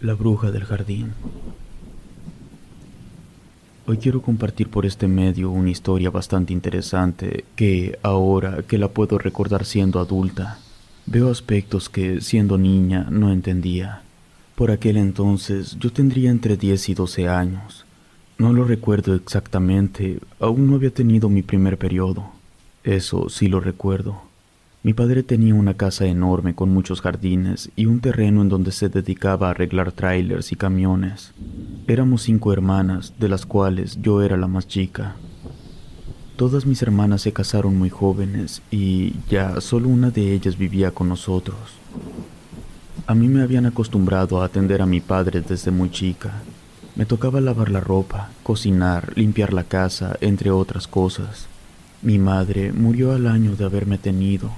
La bruja del jardín. Hoy quiero compartir por este medio una historia bastante interesante que, ahora que la puedo recordar siendo adulta, veo aspectos que, siendo niña, no entendía. Por aquel entonces yo tendría entre 10 y 12 años. No lo recuerdo exactamente, aún no había tenido mi primer periodo. Eso sí lo recuerdo. Mi padre tenía una casa enorme con muchos jardines y un terreno en donde se dedicaba a arreglar tráilers y camiones. Éramos 5 hermanas, de las cuales yo era la más chica. Todas mis hermanas se casaron muy jóvenes y ya solo una de ellas vivía con nosotros. A mí me habían acostumbrado a atender a mi padre desde muy chica. Me tocaba lavar la ropa, cocinar, limpiar la casa, entre otras cosas. Mi madre murió al año de haberme tenido.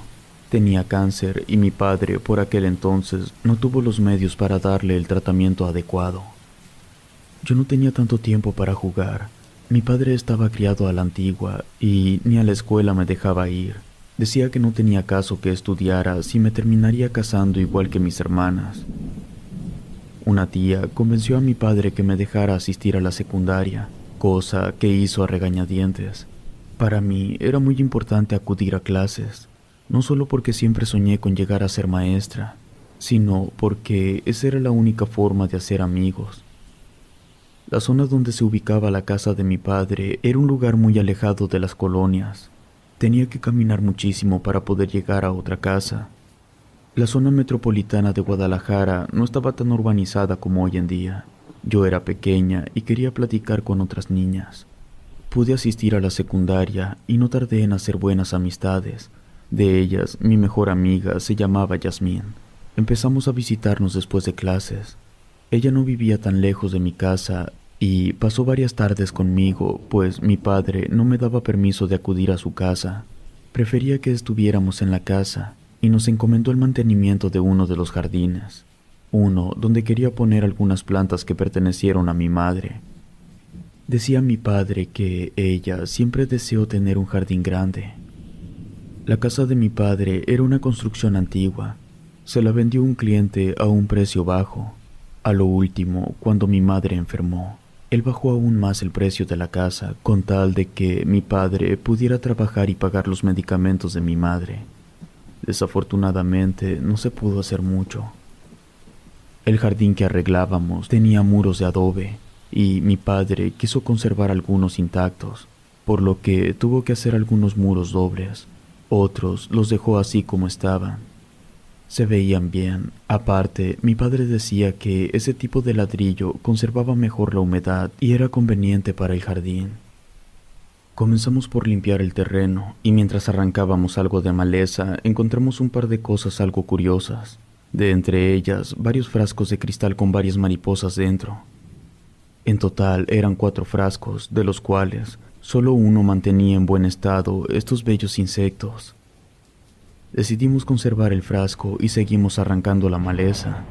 Tenía cáncer y mi padre, por aquel entonces, no tuvo los medios para darle el tratamiento adecuado. Yo no tenía tanto tiempo para jugar. Mi padre estaba criado a la antigua y ni a la escuela me dejaba ir. Decía que no tenía caso que estudiara si me terminaría casando igual que mis hermanas. Una tía convenció a mi padre que me dejara asistir a la secundaria, cosa que hizo a regañadientes. Para mí era muy importante acudir a clases. No solo porque siempre soñé con llegar a ser maestra, sino porque esa era la única forma de hacer amigos. La zona donde se ubicaba la casa de mi padre era un lugar muy alejado de las colonias. Tenía que caminar muchísimo para poder llegar a otra casa. La zona metropolitana de Guadalajara no estaba tan urbanizada como hoy en día. Yo era pequeña y quería platicar con otras niñas. Pude asistir a la secundaria y no tardé en hacer buenas amistades. De ellas, mi mejor amiga se llamaba Yasmín. Empezamos a visitarnos después de clases. Ella no vivía tan lejos de mi casa y pasó varias tardes conmigo, pues mi padre no me daba permiso de acudir a su casa. Prefería que estuviéramos en la casa y nos encomendó el mantenimiento de uno de los jardines, uno donde quería poner algunas plantas que pertenecieron a mi madre. Decía mi padre que ella siempre deseó tener un jardín grande. La casa de mi padre era una construcción antigua. Se la vendió un cliente a un precio bajo. A lo último, cuando mi madre enfermó, él bajó aún más el precio de la casa con tal de que mi padre pudiera trabajar y pagar los medicamentos de mi madre. Desafortunadamente, no se pudo hacer mucho. El jardín que arreglábamos tenía muros de adobe y mi padre quiso conservar algunos intactos, por lo que tuvo que hacer algunos muros dobles. Otros los dejó así como estaban. Se veían bien. Aparte, mi padre decía que ese tipo de ladrillo conservaba mejor la humedad y era conveniente para el jardín. Comenzamos por limpiar el terreno y mientras arrancábamos algo de maleza, encontramos un par de cosas algo curiosas. De entre ellas, varios frascos de cristal con varias mariposas dentro. En total eran 4 frascos, de los cuales solo uno mantenía en buen estado estos bellos insectos. Decidimos conservar el frasco y seguimos arrancando la maleza.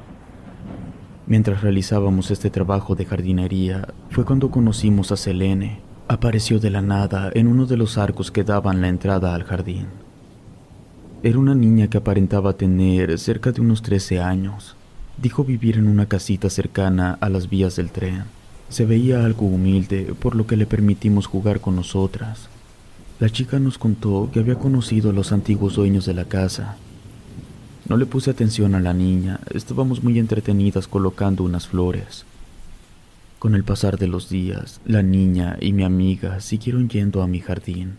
Mientras realizábamos este trabajo de jardinería, fue cuando conocimos a Selene. Apareció de la nada en uno de los arcos que daban la entrada al jardín. Era una niña que aparentaba tener cerca de unos 13 años. Dijo vivir en una casita cercana a las vías del tren. Se veía algo humilde, por lo que le permitimos jugar con nosotras. La chica nos contó que había conocido a los antiguos dueños de la casa. No le puse atención a la niña, estábamos muy entretenidas colocando unas flores. Con el pasar de los días, la niña y mi amiga siguieron yendo a mi jardín.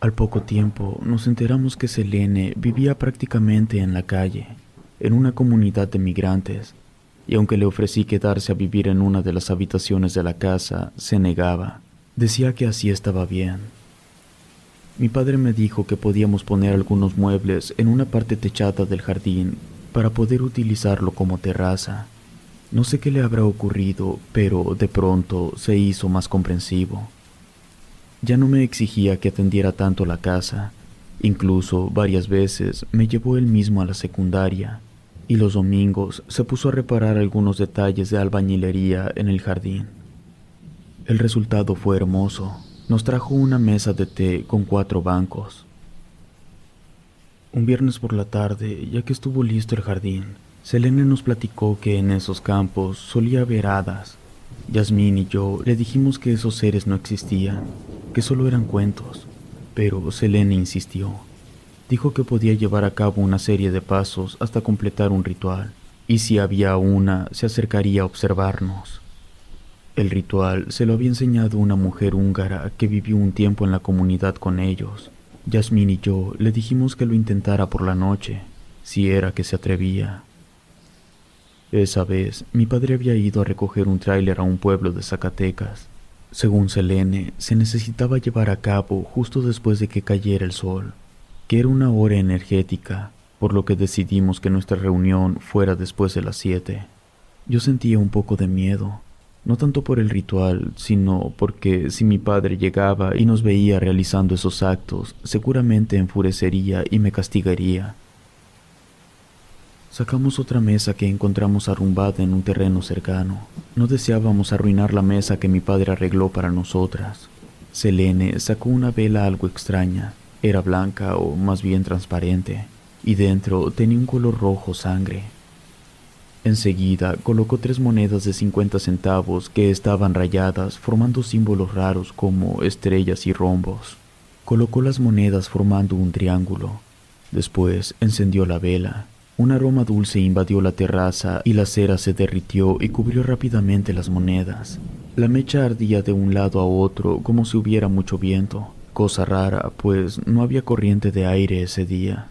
Al poco tiempo nos enteramos que Selene vivía prácticamente en la calle, en una comunidad de migrantes, y aunque le ofrecí quedarse a vivir en una de las habitaciones de la casa, se negaba. Decía que así estaba bien. Mi padre me dijo que podíamos poner algunos muebles en una parte techada del jardín para poder utilizarlo como terraza. No sé qué le habrá ocurrido, pero de pronto se hizo más comprensivo. Ya no me exigía que atendiera tanto la casa. Incluso varias veces me llevó él mismo a la secundaria. Y los domingos se puso a reparar algunos detalles de albañilería en el jardín. El resultado fue hermoso. Nos trajo una mesa de té con 4 bancos. Un viernes por la tarde, ya que estuvo listo el jardín, Selene nos platicó que en esos campos solía haber hadas. Yasmín y yo le dijimos que esos seres no existían, que solo eran cuentos, pero Selene insistió. Dijo que podía llevar a cabo una serie de pasos hasta completar un ritual, y si había una, se acercaría a observarnos. El ritual se lo había enseñado una mujer húngara que vivió un tiempo en la comunidad con ellos. Yasmín y yo le dijimos que lo intentara por la noche, si era que se atrevía. Esa vez, mi padre había ido a recoger un tráiler a un pueblo de Zacatecas. Según Selene, se necesitaba llevar a cabo justo después de que cayera el sol, que era una hora energética, por lo que decidimos que nuestra reunión fuera después de las 7. Yo sentía un poco de miedo, no tanto por el ritual, sino porque si mi padre llegaba y nos veía realizando esos actos, seguramente enfurecería y me castigaría. Sacamos otra mesa que encontramos arrumbada en un terreno cercano. No deseábamos arruinar la mesa que mi padre arregló para nosotras. Selene sacó una vela algo extraña. Era blanca o más bien transparente, y dentro tenía un color rojo sangre. Enseguida colocó 3 monedas de 50 centavos que estaban rayadas formando símbolos raros como estrellas y rombos. Colocó las monedas formando un triángulo. Después encendió la vela. Un aroma dulce invadió la terraza y la cera se derritió y cubrió rápidamente las monedas. La mecha ardía de un lado a otro como si hubiera mucho viento, cosa rara, pues no había corriente de aire ese día.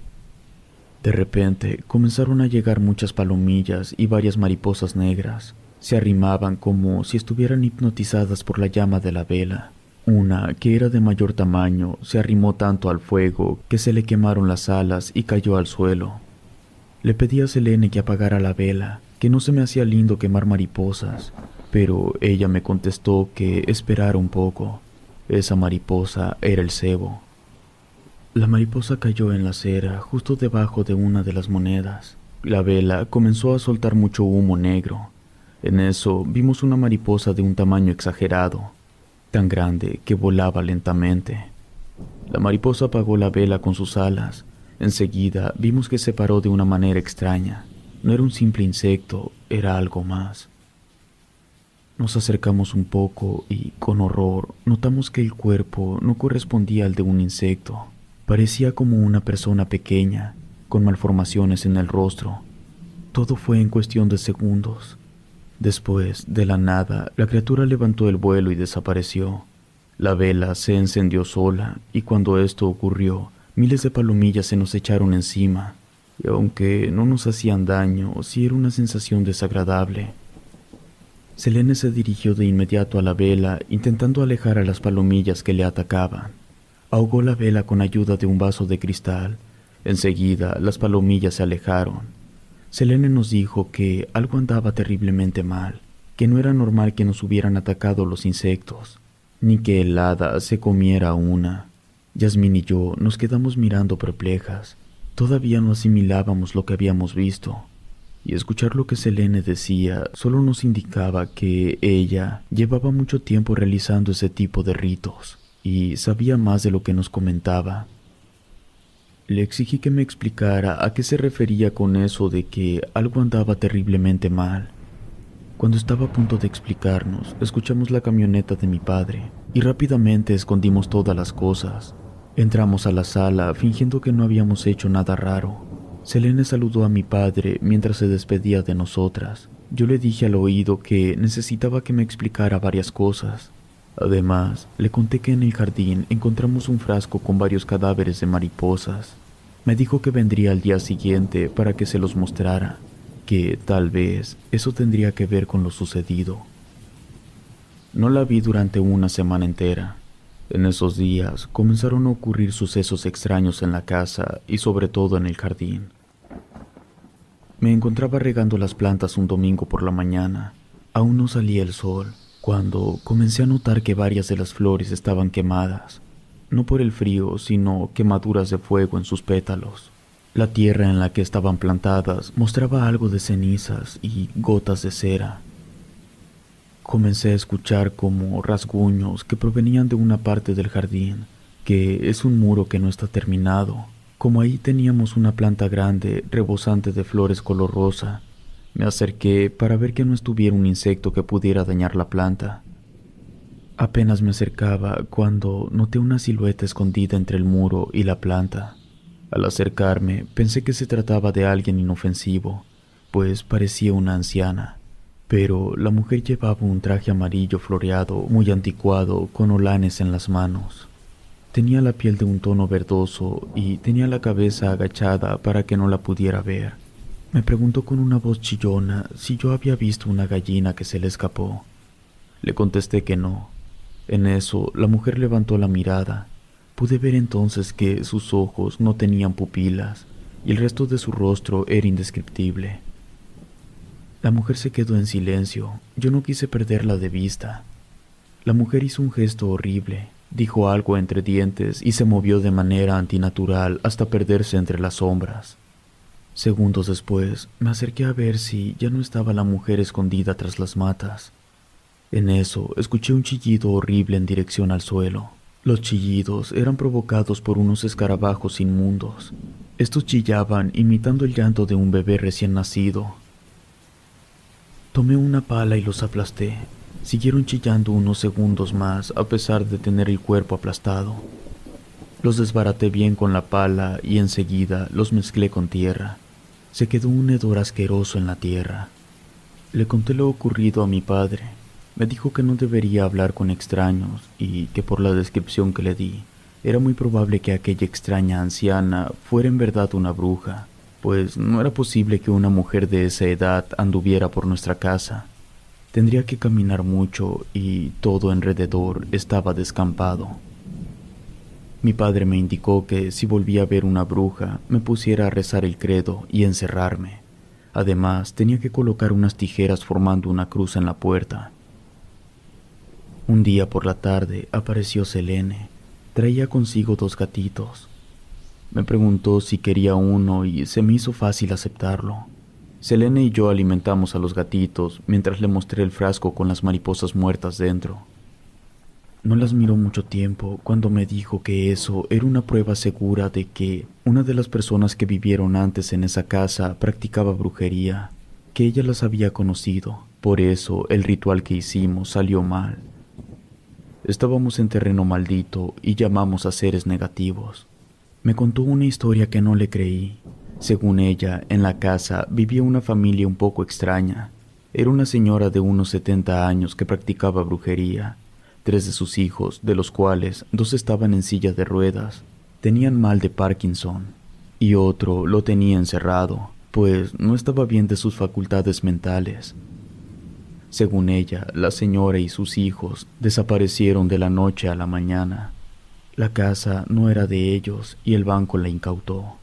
De repente comenzaron a llegar muchas palomillas y varias mariposas negras. Se arrimaban como si estuvieran hipnotizadas por la llama de la vela. Una, que era de mayor tamaño, se arrimó tanto al fuego que se le quemaron las alas y cayó al suelo. Le pedí a Selene que apagara la vela, que no se me hacía lindo quemar mariposas, pero ella me contestó que esperara un poco. Esa mariposa era el cebo. La mariposa cayó en la acera justo debajo de una de las monedas. La vela comenzó a soltar mucho humo negro. En eso vimos una mariposa de un tamaño exagerado, tan grande que volaba lentamente. La mariposa apagó la vela con sus alas. Enseguida vimos que se paró de una manera extraña. No era un simple insecto, era algo más. Nos acercamos un poco y, con horror, notamos que el cuerpo no correspondía al de un insecto. Parecía como una persona pequeña, con malformaciones en el rostro. Todo fue en cuestión de segundos. Después, de la nada, la criatura levantó el vuelo y desapareció. La vela se encendió sola, y cuando esto ocurrió, miles de palomillas se nos echaron encima, y aunque no nos hacían daño, sí era una sensación desagradable. Selene se dirigió de inmediato a la vela, intentando alejar a las palomillas que le atacaban. Ahogó la vela con ayuda de un vaso de cristal. Enseguida, las palomillas se alejaron. Selene nos dijo que algo andaba terriblemente mal, que no era normal que nos hubieran atacado los insectos, ni que el hada se comiera una. Yasmín y yo nos quedamos mirando perplejas. Todavía no asimilábamos lo que habíamos visto, y escuchar lo que Selene decía solo nos indicaba que ella llevaba mucho tiempo realizando ese tipo de ritos, y sabía más de lo que nos comentaba. Le exigí que me explicara a qué se refería con eso de que algo andaba terriblemente mal. Cuando estaba a punto de explicarnos, escuchamos la camioneta de mi padre, y rápidamente escondimos todas las cosas. Entramos a la sala fingiendo que no habíamos hecho nada raro. Selene saludó a mi padre mientras se despedía de nosotras. Yo le dije al oído que necesitaba que me explicara varias cosas. Además, le conté que en el jardín encontramos un frasco con varios cadáveres de mariposas. Me dijo que vendría al día siguiente para que se los mostrara, que tal vez eso tendría que ver con lo sucedido. No la vi durante una semana entera. En esos días comenzaron a ocurrir sucesos extraños en la casa y sobre todo en el jardín. Me encontraba regando las plantas un domingo por la mañana. Aún no salía el sol, cuando comencé a notar que varias de las flores estaban quemadas, no por el frío, sino quemaduras de fuego en sus pétalos. La tierra en la que estaban plantadas mostraba algo de cenizas y gotas de cera. Comencé a escuchar como rasguños que provenían de una parte del jardín, que es un muro que no está terminado. Como ahí teníamos una planta grande, rebosante de flores color rosa, Me acerqué para ver que no estuviera un insecto que pudiera dañar la planta. Apenas me acercaba cuando noté una silueta escondida entre el muro y la planta. Al acercarme, pensé que se trataba de alguien inofensivo, pues parecía una anciana. Pero la mujer llevaba un traje amarillo floreado, muy anticuado, con holanes en las manos. Tenía la piel de un tono verdoso y tenía la cabeza agachada para que no la pudiera ver. Me preguntó con una voz chillona si yo había visto una gallina que se le escapó. Le contesté que no. En eso, la mujer levantó la mirada. Pude ver entonces que sus ojos no tenían pupilas y el resto de su rostro era indescriptible. La mujer se quedó en silencio. Yo no quise perderla de vista. La mujer hizo un gesto horrible, dijo algo entre dientes y se movió de manera antinatural hasta perderse entre las sombras. Segundos después, me acerqué a ver si ya no estaba la mujer escondida tras las matas. En eso, escuché un chillido horrible en dirección al suelo. Los chillidos eran provocados por unos escarabajos inmundos. Estos chillaban imitando el llanto de un bebé recién nacido. Tomé una pala y los aplasté. Siguieron chillando unos segundos más a pesar de tener el cuerpo aplastado. Los desbaraté bien con la pala y enseguida los mezclé con tierra. Se quedó un hedor asqueroso en la tierra. Le conté lo ocurrido a mi padre. Me dijo que no debería hablar con extraños y que por la descripción que le di, era muy probable que aquella extraña anciana fuera en verdad una bruja, pues no era posible que una mujer de esa edad anduviera por nuestra casa. Tendría que caminar mucho y todo alrededor estaba descampado. Mi padre me indicó que si volvía a ver una bruja, me pusiera a rezar el credo y encerrarme. Además, tenía que colocar unas tijeras formando una cruz en la puerta. Un día por la tarde apareció Selene. Traía consigo 2 gatitos. Me preguntó si quería uno y se me hizo fácil aceptarlo. Selene y yo alimentamos a los gatitos mientras le mostré el frasco con las mariposas muertas dentro. No las miró mucho tiempo cuando me dijo que eso era una prueba segura de que una de las personas que vivieron antes en esa casa practicaba brujería, que ella las había conocido. Por eso el ritual que hicimos salió mal. Estábamos en terreno maldito y llamamos a seres negativos. Me contó una historia que no le creí. Según ella, en la casa vivía una familia un poco extraña. Era una señora de unos 70 años que practicaba brujería. 3 de sus hijos, de los cuales 2 estaban en silla de ruedas, tenían mal de Parkinson, y otro lo tenía encerrado, pues no estaba bien de sus facultades mentales. Según ella, la señora y sus hijos desaparecieron de la noche a la mañana. La casa no era de ellos y el banco la incautó.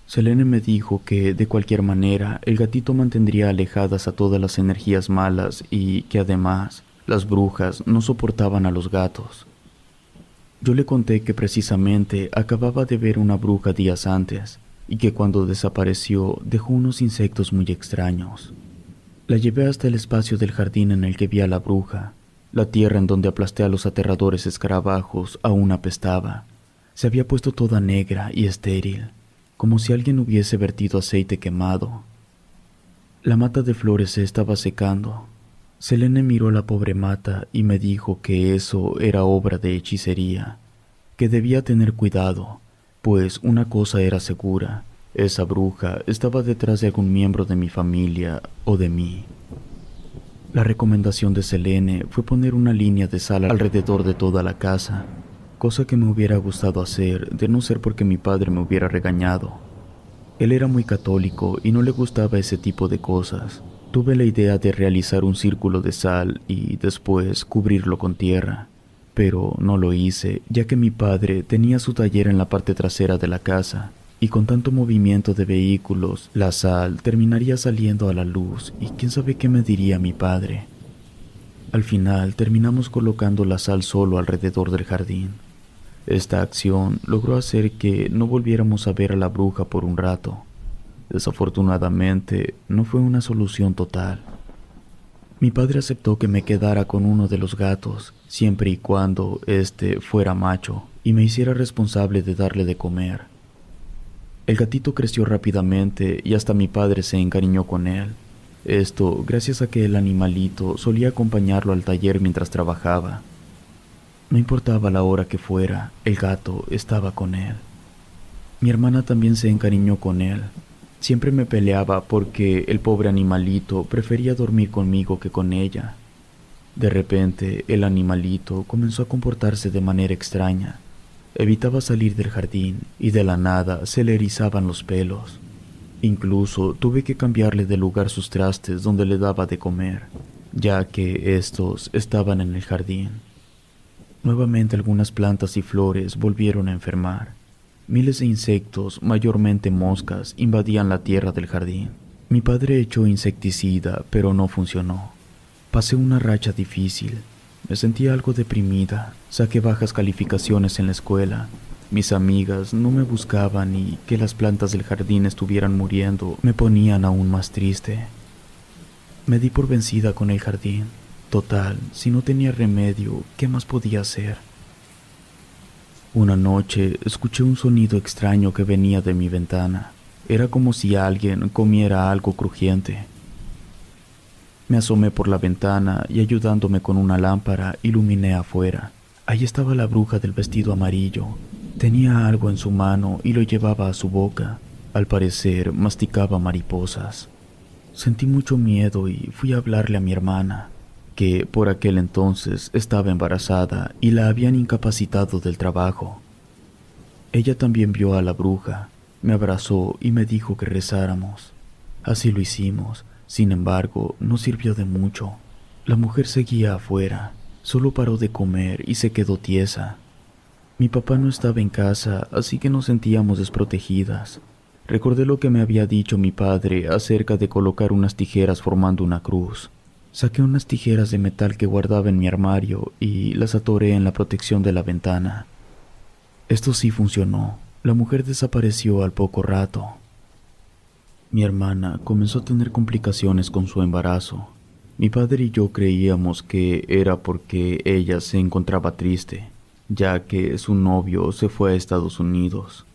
Selene me dijo que, de cualquier manera, el gatito mantendría alejadas a todas las energías malas y que, además, las brujas no soportaban a los gatos. Yo le conté que precisamente acababa de ver una bruja días antes y que cuando desapareció dejó unos insectos muy extraños. La llevé hasta el espacio del jardín en el que vi a la bruja. La tierra en donde aplasté a los aterradores escarabajos aún apestaba. Se había puesto toda negra y estéril, como si alguien hubiese vertido aceite quemado. La mata de flores se estaba secando. Selene miró la pobre mata y me dijo que eso era obra de hechicería, que debía tener cuidado, pues una cosa era segura: esa bruja estaba detrás de algún miembro de mi familia o de mí. La recomendación de Selene fue poner una línea de sal alrededor de toda la casa, cosa que me hubiera gustado hacer de no ser porque mi padre me hubiera regañado. Él era muy católico y no le gustaba ese tipo de cosas. Tuve la idea de realizar un círculo de sal y después cubrirlo con tierra, pero no lo hice, ya que mi padre tenía su taller en la parte trasera de la casa, y con tanto movimiento de vehículos, la sal terminaría saliendo a la luz y quién sabe qué me diría mi padre. Al final terminamos colocando la sal solo alrededor del jardín. Esta acción logró hacer que no volviéramos a ver a la bruja por un rato. Desafortunadamente, no fue una solución total. Mi padre aceptó que me quedara con uno de los gatos, siempre y cuando éste fuera macho y me hiciera responsable de darle de comer. El gatito creció rápidamente y hasta mi padre se encariñó con él. Esto gracias a que el animalito solía acompañarlo al taller mientras trabajaba. No importaba la hora que fuera, el gato estaba con él. Mi hermana también se encariñó con él. Siempre me peleaba porque el pobre animalito prefería dormir conmigo que con ella. De repente, el animalito comenzó a comportarse de manera extraña. Evitaba salir del jardín y de la nada se le erizaban los pelos. Incluso tuve que cambiarle de lugar sus trastes donde le daba de comer, ya que estos estaban en el jardín. Nuevamente algunas plantas y flores volvieron a enfermar. Miles de insectos, mayormente moscas, invadían la tierra del jardín. Mi padre echó insecticida, pero no funcionó. Pasé una racha difícil. Me sentía algo deprimida. Saqué bajas calificaciones en la escuela. Mis amigas no me buscaban y que las plantas del jardín estuvieran muriendo me ponían aún más triste. Me di por vencida con el jardín. Total, si no tenía remedio, ¿qué más podía hacer? Una noche escuché un sonido extraño que venía de mi ventana. Era como si alguien comiera algo crujiente. Me asomé por la ventana y ayudándome con una lámpara iluminé afuera. Ahí estaba la bruja del vestido amarillo. Tenía algo en su mano y lo llevaba a su boca. Al parecer masticaba mariposas. Sentí mucho miedo y fui a hablarle a mi hermana, que por aquel entonces estaba embarazada y la habían incapacitado del trabajo. Ella también vio a la bruja, me abrazó y me dijo que rezáramos. Así lo hicimos, sin embargo, no sirvió de mucho. La mujer seguía afuera, solo paró de comer y se quedó tiesa. Mi papá no estaba en casa, así que nos sentíamos desprotegidas. Recordé lo que me había dicho mi padre acerca de colocar unas tijeras formando una cruz. Saqué unas tijeras de metal que guardaba en mi armario y las atoré en la protección de la ventana. Esto sí funcionó. La mujer desapareció al poco rato. Mi hermana comenzó a tener complicaciones con su embarazo. Mi padre y yo creíamos que era porque ella se encontraba triste, ya que su novio se fue a Estados Unidos.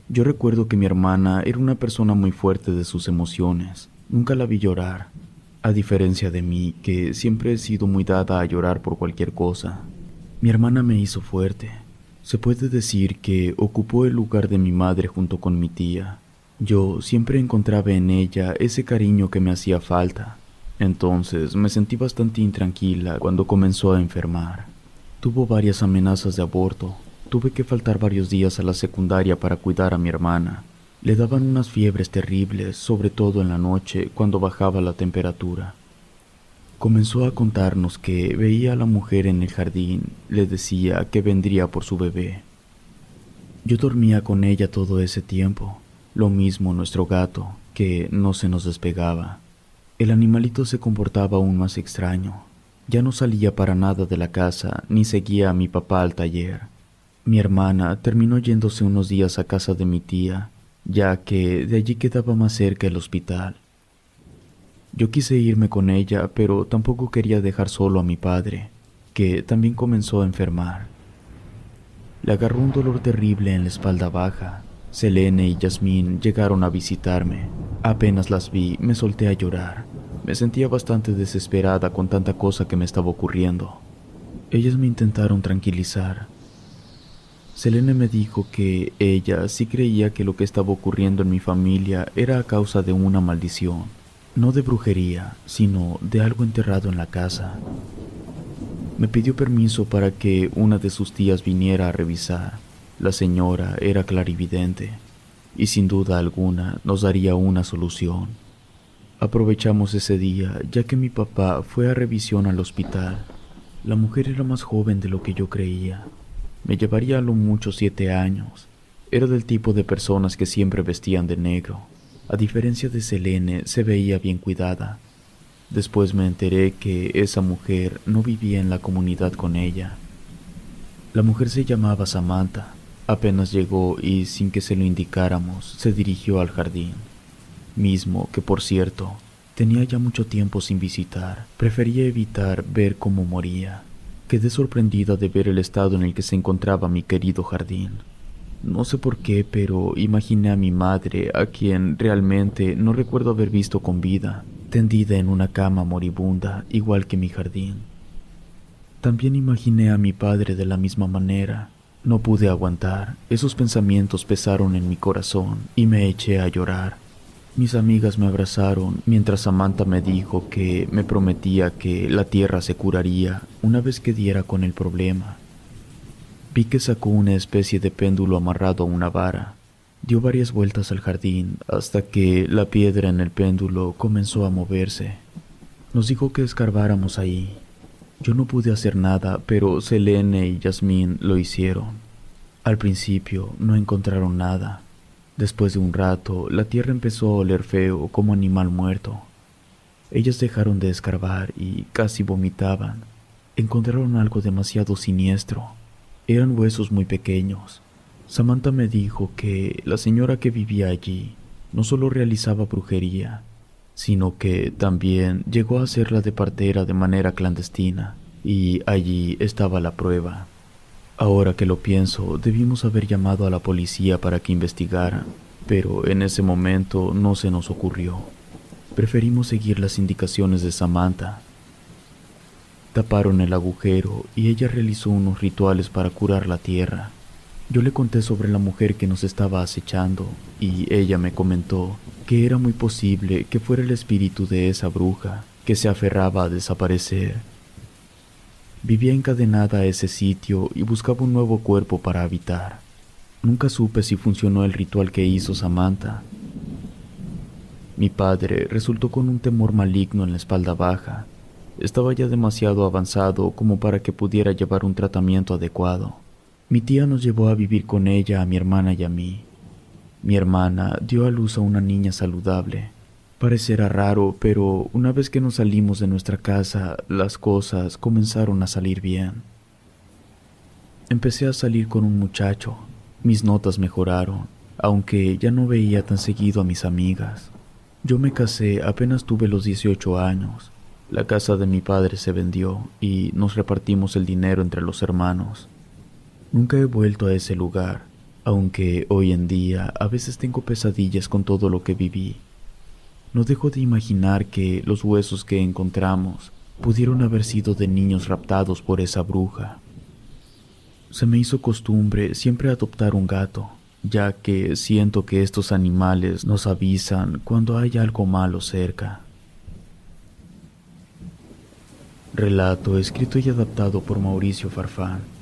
Yo recuerdo que mi hermana era una persona muy fuerte de sus emociones. Nunca la vi llorar, a diferencia de mí, que siempre he sido muy dada a llorar por cualquier cosa. Mi hermana me hizo fuerte. Se puede decir que ocupó el lugar de mi madre junto con mi tía. Yo siempre encontraba en ella ese cariño que me hacía falta. Entonces me sentí bastante intranquila cuando comenzó a enfermar. Tuvo varias amenazas de aborto. Tuve que faltar varios días a la secundaria para cuidar a mi hermana. Le daban unas fiebres terribles, sobre todo en la noche, cuando bajaba la temperatura. Comenzó a contarnos que veía a la mujer en el jardín, le decía que vendría por su bebé. Yo dormía con ella todo ese tiempo, lo mismo nuestro gato, que no se nos despegaba. El animalito se comportaba aún más extraño. Ya no salía para nada de la casa, ni seguía a mi papá al taller. Mi hermana terminó yéndose unos días a casa de mi tía, ya que de allí quedaba más cerca el hospital. Yo quise irme con ella, pero tampoco quería dejar solo a mi padre, que también comenzó a enfermar. Le agarró un dolor terrible en la espalda baja. Selene y Yasmín llegaron a visitarme. Apenas las vi, me solté a llorar. Me sentía bastante desesperada con tanta cosa que me estaba ocurriendo. Ellas me intentaron tranquilizar. Selene me dijo que ella sí creía que lo que estaba ocurriendo en mi familia era a causa de una maldición, no de brujería, sino de algo enterrado en la casa. Me pidió permiso para que una de sus tías viniera a revisar. La señora era clarividente y sin duda alguna nos daría una solución. Aprovechamos ese día ya que mi papá fue a revisión al hospital. La mujer era más joven de lo que yo creía. Me llevaría a lo mucho 7 años. Era del tipo de personas que siempre vestían de negro. A diferencia de Selene, se veía bien cuidada. Después me enteré que esa mujer no vivía en la comunidad con ella. La mujer se llamaba Samantha. Apenas llegó y sin que se lo indicáramos, se dirigió al jardín. Mismo que, por cierto, tenía ya mucho tiempo sin visitar. Prefería evitar ver cómo moría. Quedé sorprendida de ver el estado en el que se encontraba mi querido jardín. No sé por qué, pero imaginé a mi madre, a quien realmente no recuerdo haber visto con vida, tendida en una cama moribunda, igual que mi jardín. También imaginé a mi padre de la misma manera. No pude aguantar, esos pensamientos pesaron en mi corazón y me eché a llorar. Mis amigas me abrazaron mientras Samantha me dijo que me prometía que la tierra se curaría una vez que diera con el problema. Vi que sacó una especie de péndulo amarrado a una vara. Dio varias vueltas al jardín hasta que la piedra en el péndulo comenzó a moverse. Nos dijo que escarbáramos ahí. Yo no pude hacer nada, pero Selene y Yasmín lo hicieron. Al principio no encontraron nada. Después de un rato, la tierra empezó a oler feo como animal muerto. Ellas dejaron de escarbar y casi vomitaban. Encontraron algo demasiado siniestro. Eran huesos muy pequeños. Samantha me dijo que la señora que vivía allí no solo realizaba brujería, sino que también llegó a hacerla de partera de manera clandestina, y allí estaba la prueba. Ahora que lo pienso, debimos haber llamado a la policía para que investigara, pero en ese momento no se nos ocurrió. Preferimos seguir las indicaciones de Samantha. Taparon el agujero y ella realizó unos rituales para curar la tierra. Yo le conté sobre la mujer que nos estaba acechando y ella me comentó que era muy posible que fuera el espíritu de esa bruja que se aferraba a desaparecer. Vivía encadenada a ese sitio y buscaba un nuevo cuerpo para habitar. Nunca supe si funcionó el ritual que hizo Samantha. Mi padre resultó con un temor maligno en la espalda baja. Estaba ya demasiado avanzado como para que pudiera llevar un tratamiento adecuado. Mi tía nos llevó a vivir con ella, a mi hermana y a mí. Mi hermana dio a luz a una niña saludable. Parecerá raro, pero una vez que nos salimos de nuestra casa, las cosas comenzaron a salir bien. Empecé a salir con un muchacho. Mis notas mejoraron, aunque ya no veía tan seguido a mis amigas. Yo me casé apenas tuve los 18 años. La casa de mi padre se vendió y nos repartimos el dinero entre los hermanos. Nunca he vuelto a ese lugar, aunque hoy en día a veces tengo pesadillas con todo lo que viví. No dejo de imaginar que los huesos que encontramos pudieron haber sido de niños raptados por esa bruja. Se me hizo costumbre siempre adoptar un gato, ya que siento que estos animales nos avisan cuando hay algo malo cerca. Relato escrito y adaptado por Mauricio Farfán.